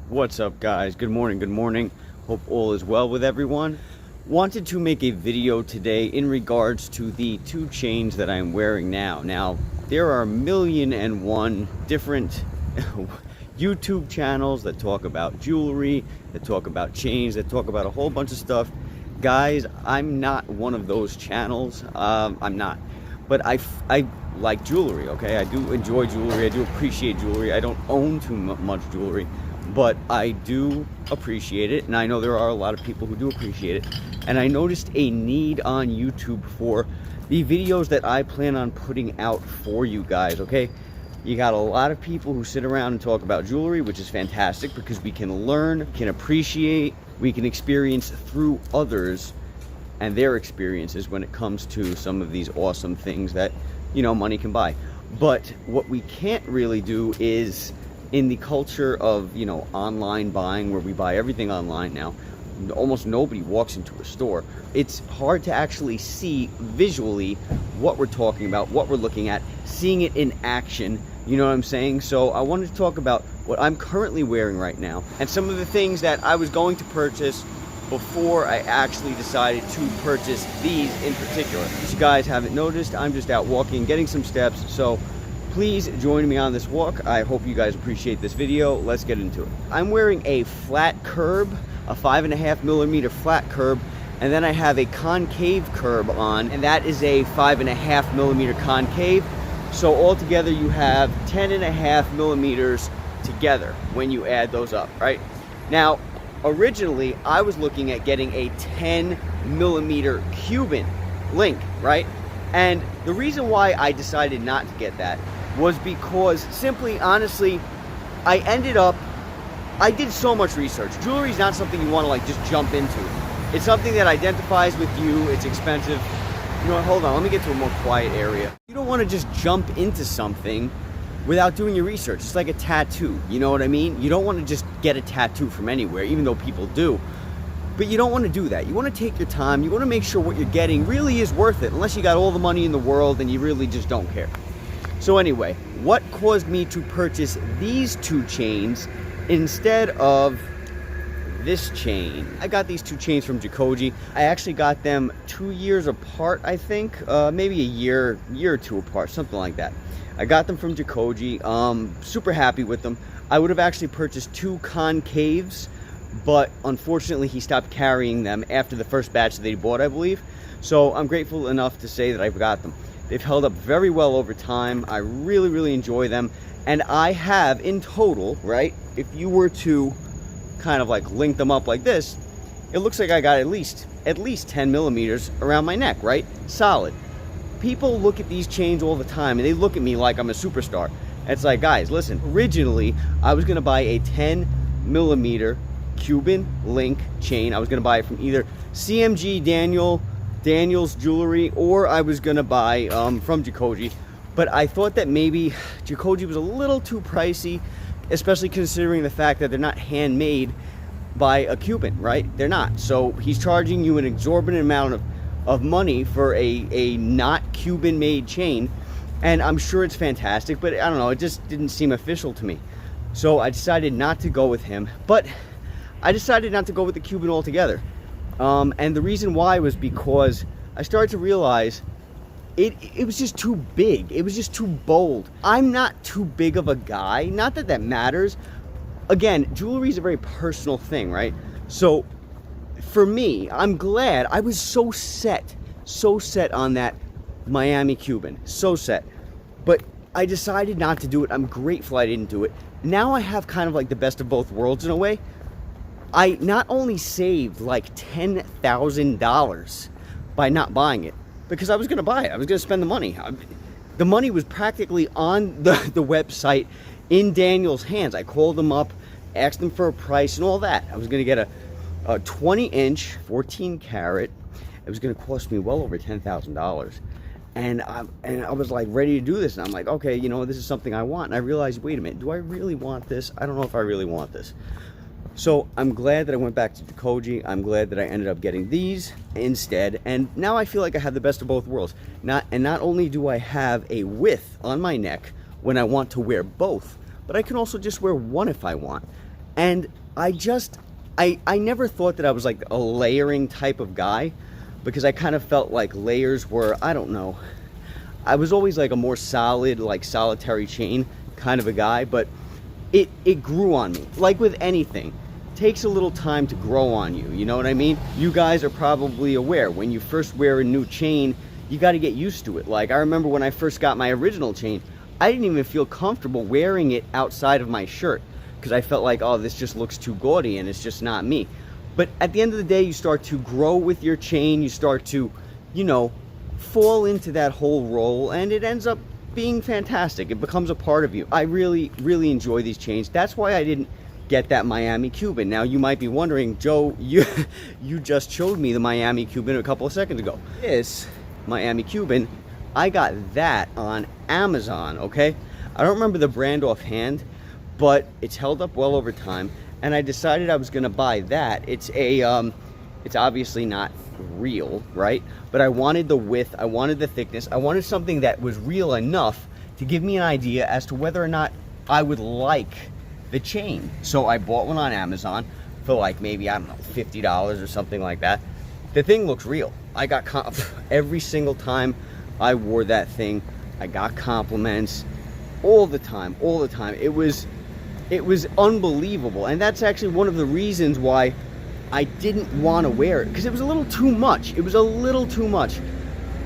What's up, guys? Good morning, good morning. Hope all is well with everyone. Wanted to make a video today in regards to the two chains that I'm wearing now. Now, there are 1,000,001 different YouTube channels that talk about jewelry, that talk about chains, that talk about a whole bunch of stuff. Guys, I'm not one of those channels. I'm not. But I like jewelry, okay? I do enjoy jewelry. I do appreciate jewelry. I don't own too much jewelry, but I do appreciate it. And I know there are a lot of people who do appreciate it. And I noticed a need on YouTube for the videos that I plan on putting out for you guys, okay? You got a lot of people who sit around and talk about jewelry, which is fantastic because we can learn, can appreciate, we can experience through others and their experiences when it comes to some of these awesome things that, you know, money can buy. But what we can't really do is in the culture of, you know, online buying, where we buy everything online now, almost nobody walks into a store. It's hard to actually see visually what we're talking about, what we're looking at, seeing it in action, you know what I'm saying? So I wanted to talk about what I'm currently wearing right now and some of the things that I was going to purchase before I actually decided to purchase these in particular. If you guys haven't noticed, I'm just out walking, getting some steps, so please join me on this walk. I hope you guys appreciate this video. Let's get into it. I'm wearing a flat curb, a 5.5mm flat curb, and then I have a concave curb on, and that is a 5.5mm concave. So altogether you have 10.5mm together when you add those up, right? Now, originally I was looking at getting a 10mm Cuban link, right? And the reason why I decided not to get that was because simply, honestly, I did so much research. Jewelry is not something you want to like just jump into. It's something that identifies with you. It's expensive. You know what, hold on, let me get to a more quiet area. You don't want to just jump into something without doing your research. It's like a tattoo, you know what I mean? You don't want to just get a tattoo from anywhere, even though people do. But you don't want to do that. You want to take your time. You want to make sure what you're getting really is worth it, unless you got all the money in the world and you really just don't care. So anyway, what caused me to purchase these two chains instead of this chain? I got these two chains from Jacoji. I actually got them 2 years apart, I think. Maybe a year or two apart, something like that. I got them from Jacoji. Super happy with them. I would have actually purchased two concaves, but unfortunately he stopped carrying them after the first batch that they bought, I believe. So I'm grateful enough to say that I've got them. They've held up very well over time. I really, really enjoy them. And I have in total, right, if you were to kind of like link them up like this, it looks like I got at least 10mm around my neck, right? Solid. People look at these chains all the time and they look at me like I'm a superstar. It's like, guys, listen, originally I was gonna buy a 10mm Cuban link chain. I was gonna buy it from either CMG Daniel's Jewelry, or I was gonna buy from Jacoji. But I thought that maybe Jacoji was a little too pricey, especially considering the fact that they're not handmade by a Cuban, right? They're not. So he's charging you an exorbitant amount of money for a not Cuban made chain. And I'm sure it's fantastic, but I don't know, it just didn't seem official to me. So I decided not to go with him, but I decided not to go with the Cuban altogether. And the reason why was because I started to realize it was just too big. It was just too bold. I'm not too big of a guy. Not that that matters. Again, jewelry is a very personal thing, right? So for me, I'm glad. I was so set on that Miami Cuban. So set. But I decided not to do it. I'm grateful I didn't do it. Now I have kind of like the best of both worlds in a way. I not only saved like $10,000 by not buying it, because I was going to buy it. I was going to spend the money. The money was practically on the website in Daniel's hands. I called him up, asked him for a price and all that. I was going to get a 20-inch, 14 karat. It was going to cost me well over $10,000. And I was like ready to do this. And I'm like, okay, you know, this is something I want. And I realized, wait a minute, do I really want this? I don't know if I really want this. So I'm glad that I went back to Jacoji. I'm glad that I ended up getting these instead. And now I feel like I have the best of both worlds. Not only do I have a width on my neck when I want to wear both, but I can also just wear one if I want. And I never thought that I was like a layering type of guy, because I kind of felt like layers were, I don't know, I was always like a more solid, like solitary chain kind of a guy. But it grew on me. Like with anything, it takes a little time to grow on you, you know what I mean? You guys are probably aware, when you first wear a new chain, you got to get used to it. Like I remember when I first got my original chain, I didn't even feel comfortable wearing it outside of my shirt, because I felt like, oh, this just looks too gaudy and it's just not me. But at the end of the day, you start to grow with your chain, you start to, you know, fall into that whole role, and it ends up being fantastic. It becomes a part of you. I really, really enjoy these chains. That's why I didn't get that Miami Cuban. Now you might be wondering, Joe, you just showed me the Miami Cuban a couple of seconds ago. This Miami Cuban, I got that on Amazon, okay? I don't remember the brand offhand, but it's held up well over time, and I decided I was gonna buy that. It's obviously not real, right? But I wanted the width, I wanted the thickness, I wanted something that was real enough to give me an idea as to whether or not I would like the chain. So I bought one on Amazon for like maybe, I don't know, $50 or something like that. The thing looks real. I got every single time I wore that thing, I got compliments all the time, all the time. It was unbelievable. And that's actually one of the reasons why I didn't want to wear it, because it was a little too much. It was a little too much.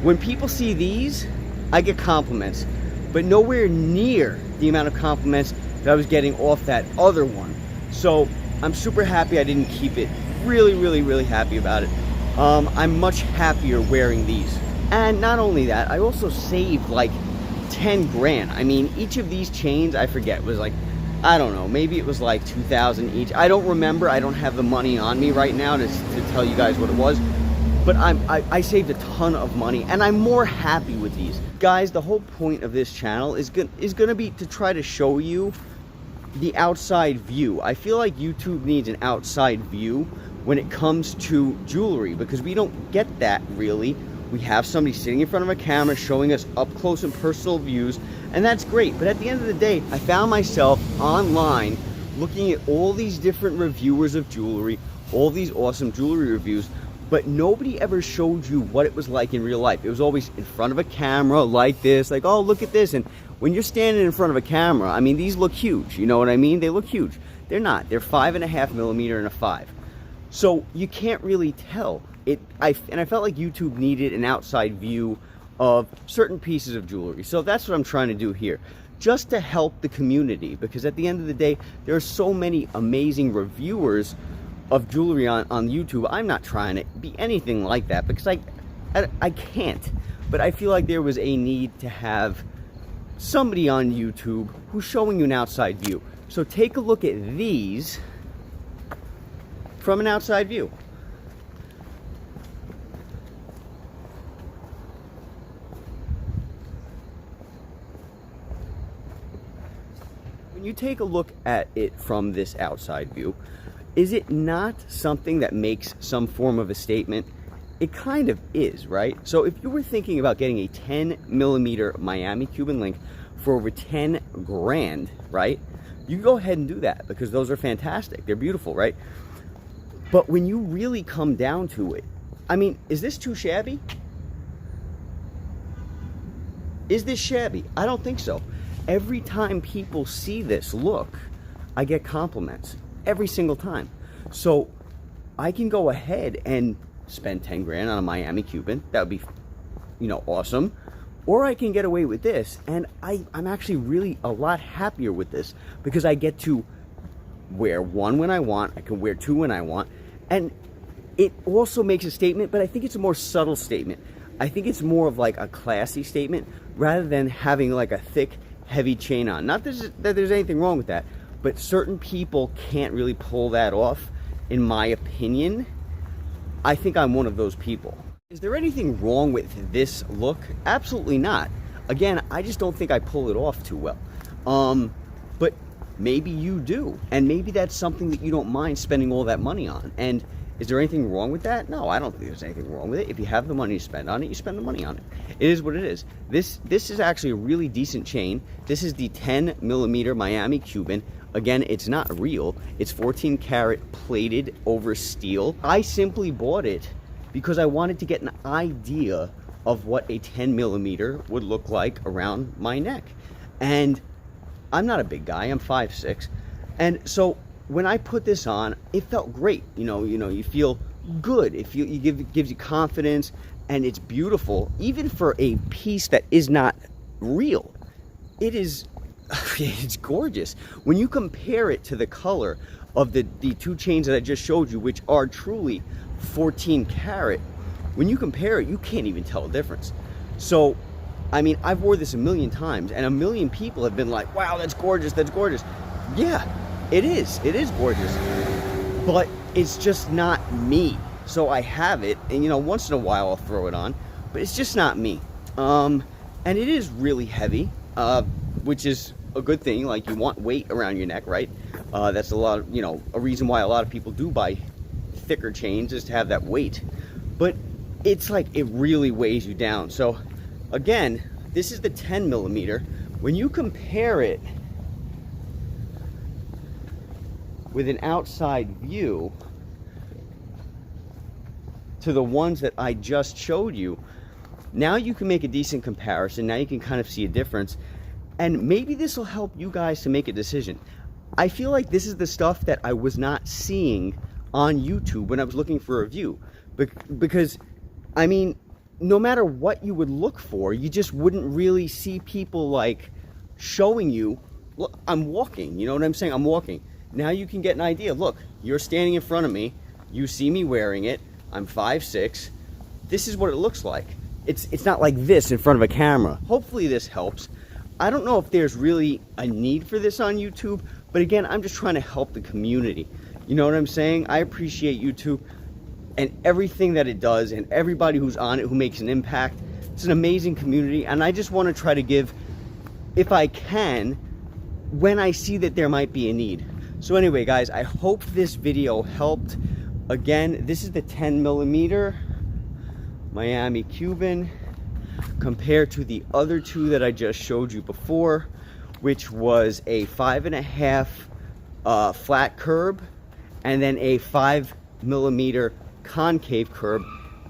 When people see these, I get compliments, but nowhere near the amount of compliments that I was getting off that other one. So I'm super happy I didn't keep it. Really, really, really happy about it. I'm much happier wearing these. And not only that, I also saved like 10 grand. I mean, each of these chains, I forget, was like, I don't know, maybe it was like 2,000 each. I don't remember. I don't have the money on me right now to tell you guys what it was. But I saved a ton of money, and I'm more happy with these. Guys, the whole point of this channel is gonna be to try to show you the outside view. I feel like YouTube needs an outside view when it comes to jewelry, because we don't get that really. We have somebody sitting in front of a camera showing us up close and personal views, and that's great. But at the end of the day, I found myself online looking at all these different reviewers of jewelry, all these awesome jewelry reviews, but nobody ever showed you what it was like in real life. It was always in front of a camera like this, like, oh, look at this. And when you're standing in front of a camera, I mean, these look huge. You know what I mean? They look huge. They're not. They're 5.5 millimeter and a 5. So you can't really tell. I felt like YouTube needed an outside view of certain pieces of jewelry. So that's what I'm trying to do here, just to help the community, because at the end of the day, there are so many amazing reviewers of jewelry on YouTube. I'm not trying to be anything like that, because I can't. But I feel like there was a need to have somebody on YouTube who's showing you an outside view. So take a look at these from an outside view. When you take a look at it from this outside view, is it not something that makes some form of a statement? It kind of is, right? So if you were thinking about getting a 10 millimeter Miami Cuban link for over 10 grand, right? You can go ahead and do that, because those are fantastic. They're beautiful, right? But when you really come down to it, I mean, is this too shabby? Is this shabby? I don't think so. Every time people see this look, I get compliments every single time. So I can go ahead and spend 10 grand on a Miami Cuban. That would be, you know, awesome. Or I can get away with this, and I'm actually really a lot happier with this, because I get to wear one when I want, I can wear two when I want, and it also makes a statement, but I think it's a more subtle statement. I think it's more of like a classy statement, rather than having like a thick, heavy chain on. Not that there's anything wrong with that, but certain people can't really pull that off, in my opinion. I think I'm one of those people. Is there anything wrong with this look? Absolutely not. Again, I just don't think I pull it off too well. But maybe you do, and maybe that's something that you don't mind spending all that money on. And is there anything wrong with that? No, I don't think there's anything wrong with it. If you have the money to spend on it, you spend the money on it. It is what it is. This is actually a really decent chain. This is the 10 millimeter Miami Cuban. Again, it's not real. It's 14 karat plated over steel. I simply bought it because I wanted to get an idea of what a 10 millimeter would look like around my neck. And I'm not a big guy, I'm 5'6". And so when I put this on, it felt great. You feel good. It gives you confidence, and it's beautiful. Even for a piece that is not real, it is, it's gorgeous. When you compare it to the color of the two chains that I just showed you, which are truly 14 karat, when you compare it, you can't even tell the difference. So, I mean, I've wore this a million times, and a million people have been like, wow, that's gorgeous, that's gorgeous. Yeah, it is gorgeous, but it's just not me. So I have it, and once in a while I'll throw it on, but it's just not me. And it is really heavy, which is a good thing. Like, you want weight around your neck, right? That's a lot of, a reason why a lot of people do buy thicker chains, is to have that weight. But it's like, it really weighs you down. So again, this is the 10 millimeter. When you compare it with an outside view to the ones that I just showed you, now you can make a decent comparison. Now you can kind of see a difference, and maybe this will help you guys to make a decision. I feel like this is the stuff that I was not seeing on YouTube when I was looking for a review, because I mean, no matter what you would look for, you just wouldn't really see people like showing you, look, I'm walking, you know what I'm saying? I'm walking. Now you can get an idea. Look, you're standing in front of me, you see me wearing it, I'm 5'6". This is what it looks like. It's not like this in front of a camera. Hopefully this helps. I don't know if there's really a need for this on YouTube, but again, I'm just trying to help the community. You know what I'm saying? I appreciate YouTube and everything that it does, and everybody who's on it who makes an impact. It's an amazing community, and I just want to try to give, if I can, when I see that there might be a need. So anyway, guys, I hope this video helped. Again, this is the 10 millimeter Miami Cuban compared to the other two that I just showed you before, which was a 5.5 flat curb and then a 5 millimeter concave curb.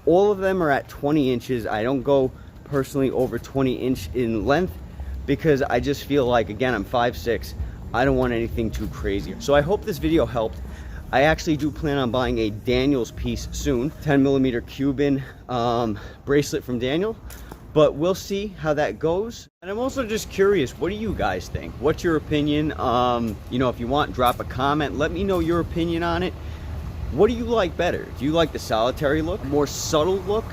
All of them are at 20 inches. I don't go personally over 20 inch in length because I just feel like, again, I'm 5'6". I don't want anything too crazy. So I hope this video helped. I actually do plan on buying a Daniel's piece soon, 10 millimeter Cuban bracelet from Daniel, but we'll see how that goes. And I'm also just curious, what do you guys think? What's your opinion? If you want, drop a comment. Let me know your opinion on it. What do you like better? Do you like the solitary look, more subtle look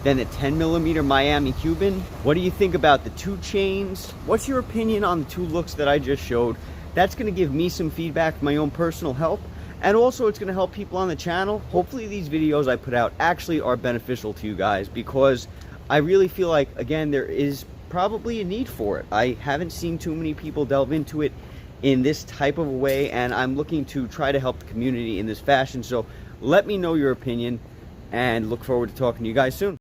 than the 10 millimeter Miami Cuban? What do you think about the two chains? What's your opinion on the two looks that I just showed? That's gonna give me some feedback for my own personal help. And also, it's gonna help people on the channel. Hopefully these videos I put out actually are beneficial to you guys, because I really feel like, again, there is probably a need for it. I haven't seen too many people delve into it in this type of a way, and I'm looking to try to help the community in this fashion. So let me know your opinion, and look forward to talking to you guys soon.